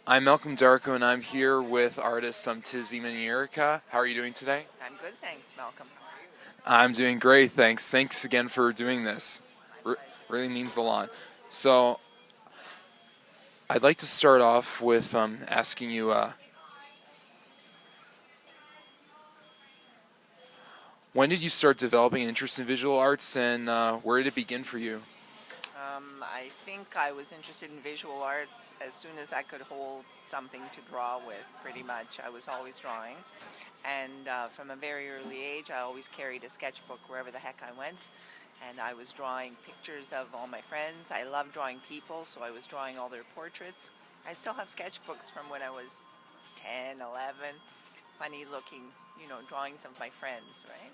I'm Malcolm Darko, and I'm here with artist Tiziana Manerika. How are you doing today? I'm good, thanks, Malcolm. How are you? I'm doing great, thanks. Thanks again for doing this. My R- pleasure. really means a lot. So, I'd like to start off with asking you, when did you start developing an interest in visual arts, and where did it begin for you? I think I was interested in visual arts as soon as I could hold something to draw with, pretty much. I was always drawing. And from a very early age, I always carried a sketchbook wherever the heck I went. And I was drawing pictures of all my friends. I love drawing people, so I was drawing all their portraits. I still have sketchbooks from when I was 10, 11. Funny looking, drawings of my friends, right?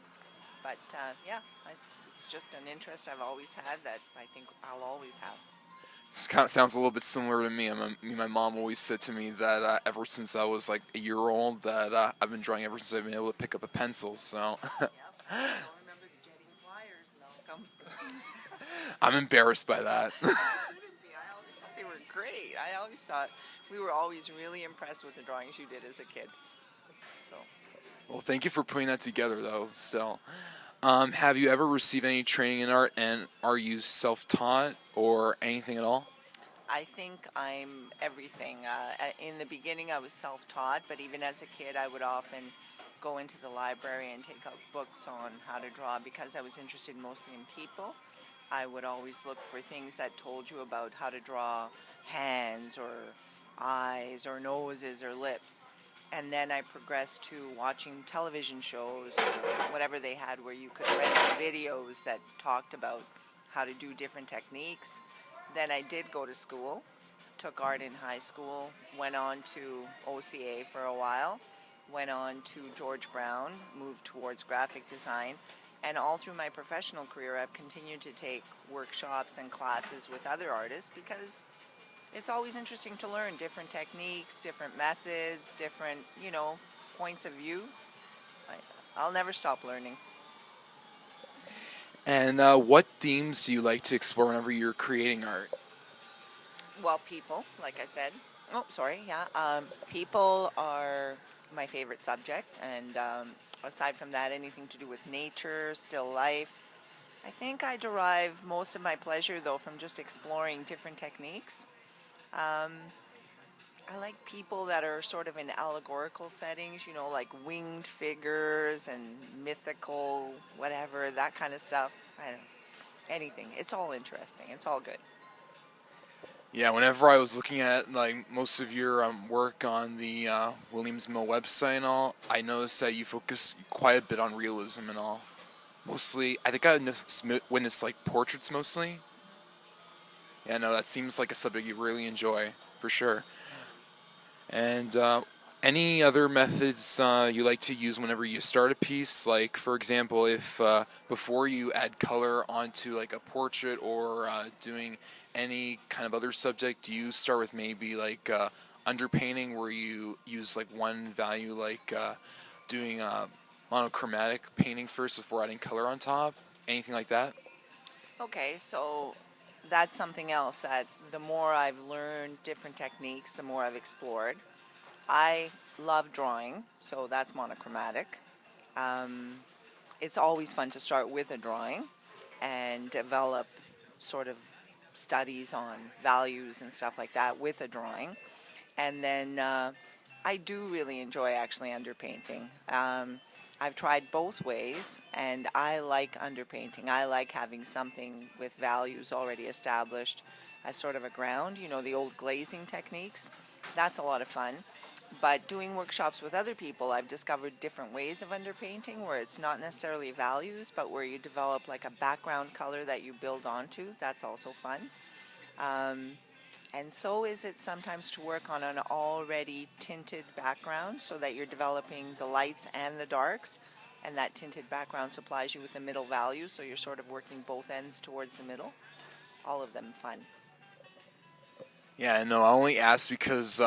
But yeah, it's just an interest I've always had that I think I'll always have. This kind of sounds a little bit similar to me. My mom always said to me that ever since I was like a year old, that I've been drawing ever since I've been able to pick up a pencil. So Yep. I still remember the jetting flyers, Malcolm. I'm embarrassed by that. You shouldn't be. I always thought they were great. I always thought we were always really impressed with the drawings you did as a kid. So Well, thank you for putting that together, though. Still, have you ever received any training in art, and are you self-taught or anything at all? I think I'm everything. In the beginning, I was self-taught, but even as a kid, I would often go into the library and take out books on how to draw because I was interested mostly in people. I would always look for things that told you about how to draw hands or eyes or noses or lips. And then I progressed to watching television shows or whatever they had where you could rent videos that talked about how to do different techniques. Then I did go to school, took art in high school, went on to OCA for a while, went on to George Brown, moved towards graphic design, and all through my professional career, I've continued to take workshops and classes with other artists because it's always interesting to learn different techniques, different methods, different, points of view. I'll never stop learning. And what themes do you like to explore whenever you're creating art? Well, people, like I said. Oh, sorry, yeah. People are my favorite subject, and aside from that, anything to do with nature, still life. I think I derive most of my pleasure, though, from just exploring different techniques. Um, I like people that are sort of in allegorical settings, like winged figures and mythical, whatever, that kind of stuff. I don't know, anything. It's all interesting. It's all good. Yeah, whenever I was looking at like most of your work on the Williams Mill website and all, I noticed that you focus quite a bit on realism and all. Mostly, I think I witnessed like portraits mostly. Yeah, no, that seems like a subject you really enjoy for sure. And any other methods you like to use whenever you start a piece? Like, for example, if before you add color onto like a portrait or doing any kind of other subject, do you start with maybe like underpainting where you use like one value, like doing monochromatic painting first before adding color on top? Anything like that? Okay, so that's something else that the more I've learned different techniques, the more I've explored. I love drawing, so that's monochromatic. Um, it's always fun to start with a drawing and develop sort of studies on values and stuff like that with a drawing. And then I do really enjoy actually underpainting. I've tried both ways, and I like underpainting. I like having something with values already established as sort of a ground, the old glazing techniques. That's a lot of fun. But doing workshops with other people, I've discovered different ways of underpainting where it's not necessarily values, but where you develop like a background color that you build onto. That's also fun. Um, and so is it sometimes to work on an already tinted background so that you're developing the lights and the darks. And that tinted background supplies you with a middle value, so you're sort of working both ends towards the middle. All of them fun. Yeah, no, I only asked because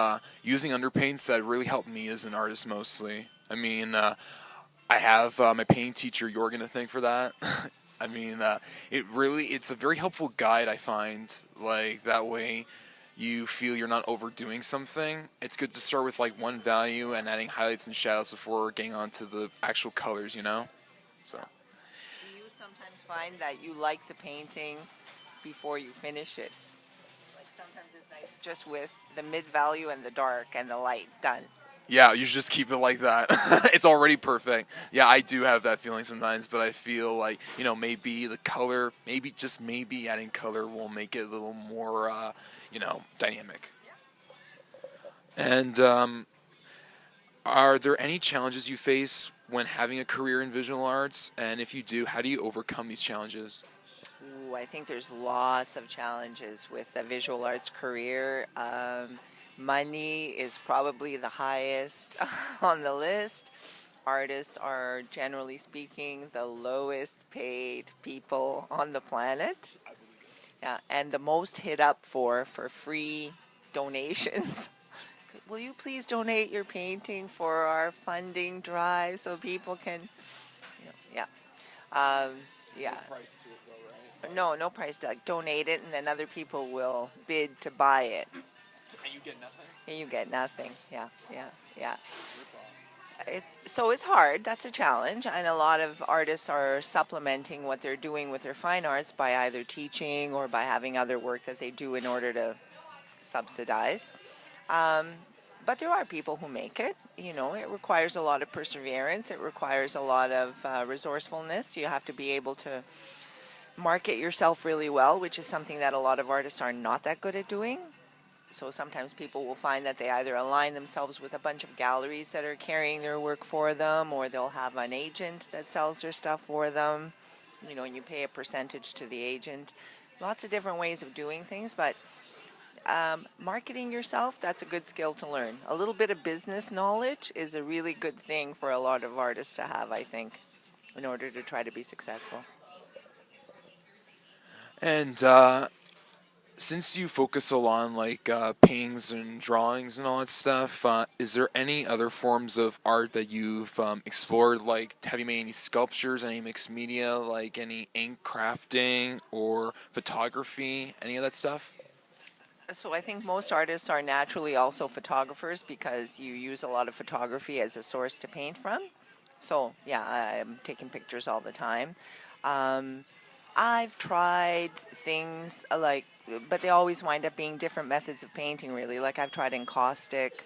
using underpaints that really helped me as an artist mostly. I mean, I have my painting teacher Jorgen to thank for that. I mean, it's a very helpful guide I find. Like that way, you feel you're not overdoing something, it's good to start with like one value and adding highlights and shadows before getting onto the actual colors, you know? So, Yeah. Do you sometimes find that you like the painting before you finish it? Like sometimes it's nice just with the mid value and the dark and the light done. yeah, you should just keep it like that. It's already perfect. Yeah, I do have that feeling sometimes, but I feel like, maybe the color, maybe just maybe adding color will make it a little more, dynamic. And are there any challenges you face when having a career in visual arts? And if you do, how do you overcome these challenges? Ooh, I think there's lots of challenges with a visual arts career. Money is probably the highest on the list. Artists are, generally speaking, the lowest paid people on the planet. Yeah, and the most hit up for free donations. Will you please donate your painting for our funding drive so people can, yeah, um, yeah. Price to it, though, right? No, no price tag. Donate it, and then other people will bid to buy it, And you get nothing? and you get nothing. Yeah, yeah, yeah. So it's hard. That's a challenge, and a lot of artists are supplementing what they're doing with their fine arts by either teaching or by having other work that they do in order to subsidize. Um, but there are people who make it. It requires a lot of perseverance. It requires a lot of resourcefulness. You have to be able to market yourself really well, which is something that a lot of artists are not that good at doing. So sometimes people will find that they either align themselves with a bunch of galleries that are carrying their work for them, or they'll have an agent that sells their stuff for them, and you pay a percentage to the agent. Lots of different ways of doing things, but marketing yourself, that's a good skill to learn. A little bit of business knowledge is a really good thing for a lot of artists to have, I think, in order to try to be successful. And since you focus a lot on like paintings and drawings and all that stuff, is there any other forms of art that you've explored? Like, have you made any sculptures, any mixed media, like any ink crafting or photography, any of that stuff? So I think most artists are naturally also photographers because you use a lot of photography as a source to paint from. So yeah, I'm taking pictures all the time. Um, I've tried things but they always wind up being different methods of painting. Really, like I've tried encaustic.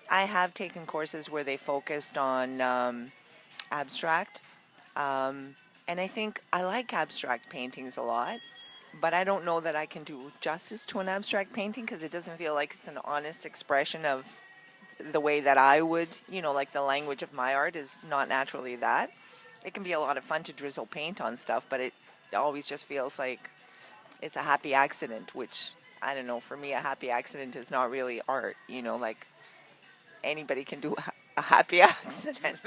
I have taken courses where they focused on abstract, um, and I think I like abstract paintings a lot. But I don't know that I can do justice to an abstract painting because it doesn't feel like it's an honest expression of the way that I would, like the language of my art is not naturally that. It can be a lot of fun to drizzle paint on stuff, but it always just feels like it's a happy accident, which I don't know. For me, a happy accident is not really art, like anybody can do a happy accident.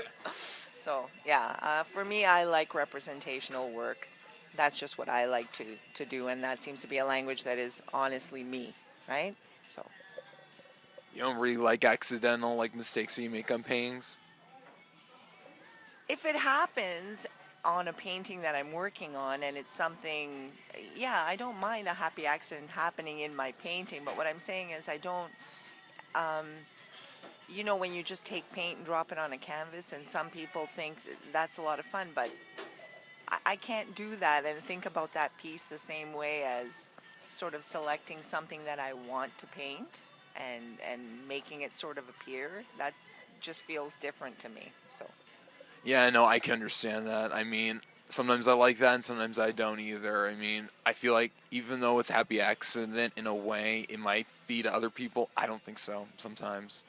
So, yeah, for me, I like representational work. That's just what I like to do, and that seems to be a language that is honestly me, right? So, You don't really like accidental like mistakes that you make on paintings? if it happens on a painting that I'm working on and it's something, yeah, I don't mind a happy accident happening in my painting, but what I'm saying is I don't, um, when you just take paint and drop it on a canvas, and some people think that's a lot of fun, but I can't do that and think about that piece the same way as sort of selecting something that I want to paint and making it sort of appear. That's just feels different to me. So Yeah, no, I can understand that. I mean, sometimes I like that and sometimes I don't either. I mean, I feel like even though it's happy accident in a way, it might be to other people. I don't think so sometimes.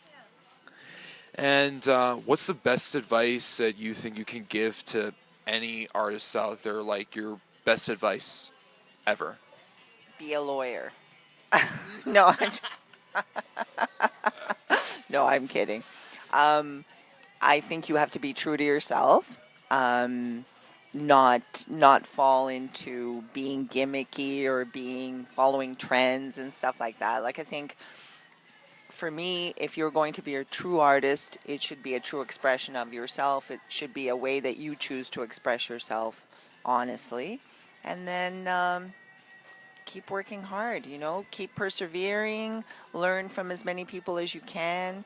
And what's the best advice that you think you can give to any artists out there, like your best advice ever? be a lawyer. No, no, I'm kidding. Um, I think you have to be true to yourself. Um, not fall into being gimmicky or being following trends and stuff like that. Like I think for me, if you're going to be a true artist, it should be a true expression of yourself. It should be a way that you choose to express yourself honestly. And then keep working hard, keep persevering, learn from as many people as you can,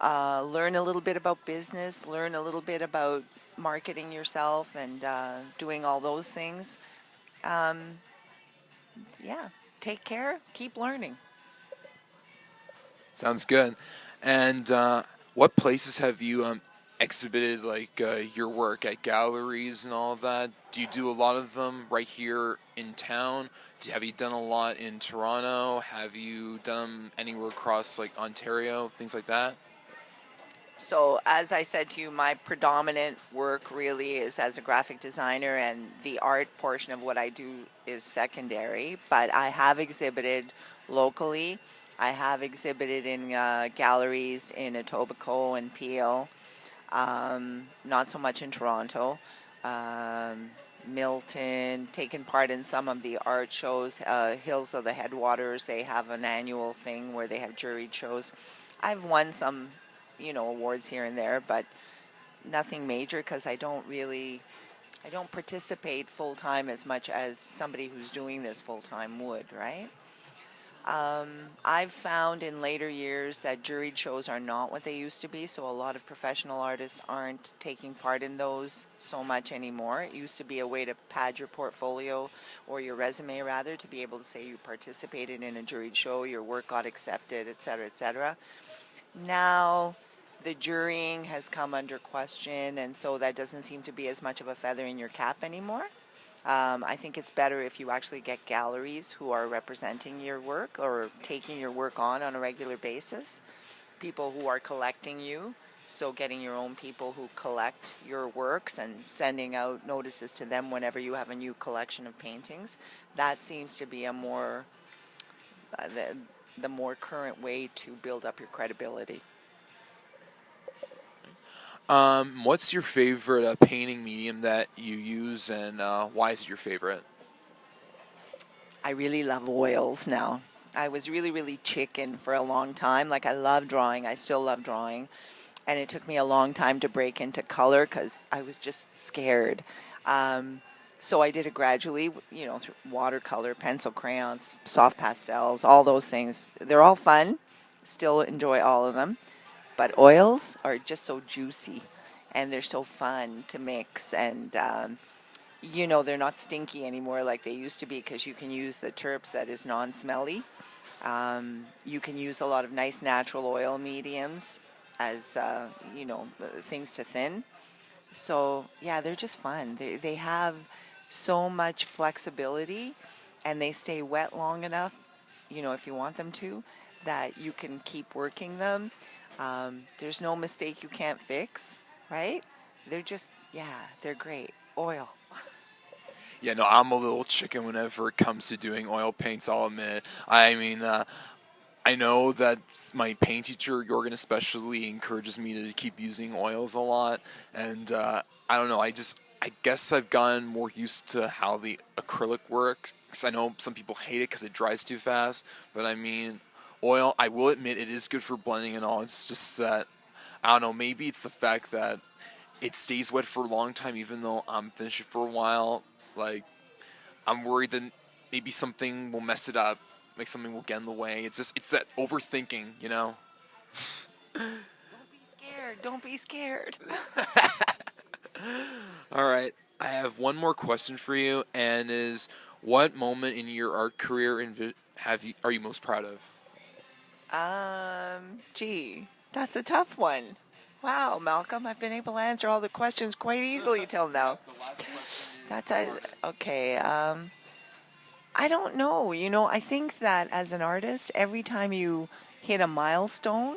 learn a little bit about business, learn a little bit about marketing yourself and doing all those things. Um, yeah, take care, keep learning. Sounds good. And what places have you exhibited like your work at galleries and all of that? Do you do a lot of them right here in town? Have you done a lot in Toronto? Have you done them anywhere across like Ontario, things like that? So, as I said to you, my predominant work really is as a graphic designer, and the art portion of what I do is secondary. But I have exhibited locally. I have exhibited in galleries in Etobicoke and Peel, not so much in Toronto. Um, Milton, taken part in some of the art shows. Hills of the Headwaters, they have an annual thing where they have juried shows. I've won some, awards here and there, but nothing major because I don't participate full time as much as somebody who's doing this full time would, right? I've found in later years that juried shows are not what they used to be, so a lot of professional artists aren't taking part in those so much anymore. It used to be a way to pad your portfolio or your resume, rather, to be able to say you participated in a juried show, your work got accepted, etc., etc. Now, the jurying has come under question, and so that doesn't seem to be as much of a feather in your cap anymore. I think it's better if you actually get galleries who are representing your work or taking your work on a regular basis, people who are collecting you. So, getting your own people who collect your works and sending out notices to them whenever you have a new collection of paintings. That seems to be uh, the, the more current way to build up your credibility. What's your favorite painting medium that you use, and why is it your favorite? I really love oils now. I was really, really chicken for a long time. Like, I love drawing. I still love drawing. And it took me a long time to break into color because I was just scared. Um, so I did it gradually, through watercolor, pencil, crayons, soft pastels, all those things. They're all fun. Still enjoy all of them. But oils are just so juicy and they're so fun to mix. And they're not stinky anymore like they used to be because you can use the terps that is non-smelly. You can use a lot of nice natural oil mediums as, things to thin. So, yeah, they're just fun. They have so much flexibility and they stay wet long enough, if you want them to, that you can keep working them. There's no mistake you can't fix, right? They're just, yeah, they're great. Oil. Yeah, no, I'm a little chicken whenever it comes to doing oil paints, I'll admit. I mean, I know that my paint teacher, Jorgen especially, encourages me to keep using oils a lot, and I don't know. I guess I've gotten more used to how the acrylic works. 'Cause I know some people hate it because it dries too fast, but I mean, oil. I will admit it is good for blending and all. It's just that I don't know. Maybe it's the fact that it stays wet for a long time, even though I'm finished it for a while. Like I'm worried that maybe something will mess it up, like something will get in the way. It's that overthinking, you know. Don't be scared. Don't be scared. All right, I have one more question for you, and is what moment in your art career are you most proud of? Gee, that's a tough one. Wow, Malcolm, I've been able to answer all the questions quite easily till now. The last question That's is a, artist. okay. I don't know. I think that as an artist, every time you hit a milestone,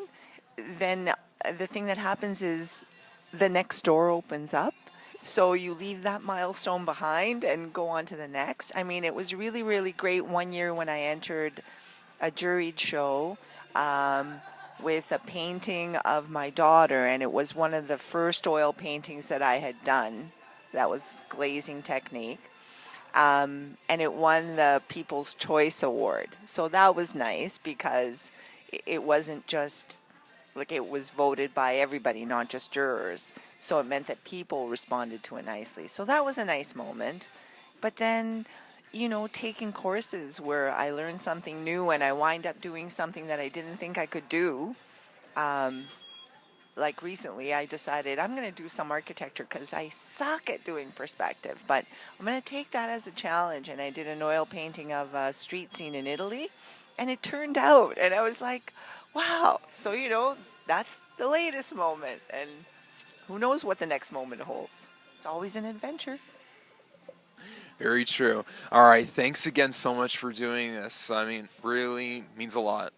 then the thing that happens is the next door opens up. So you leave that milestone behind and go on to the next. I mean, it was really, really great one year when I entered a juried show um, with a painting of my daughter, and it was one of the first oil paintings that I had done. That was glazing technique. And it won the People's Choice Award. So that was nice because it wasn't just like it was voted by everybody, not just jurors. So it meant that people responded to it nicely. So that was a nice moment. But then, taking courses where I learn something new and I wind up doing something that I didn't think I could do. Um, like recently, I decided I'm going to do some architecture because I suck at doing perspective, but I'm going to take that as a challenge. And I did an oil painting of a street scene in Italy, and it turned out. And I was like, wow. So, that's the latest moment. And who knows what the next moment holds? It's always an adventure. Very true. All right, thanks again so much for doing this. I mean, really means a lot.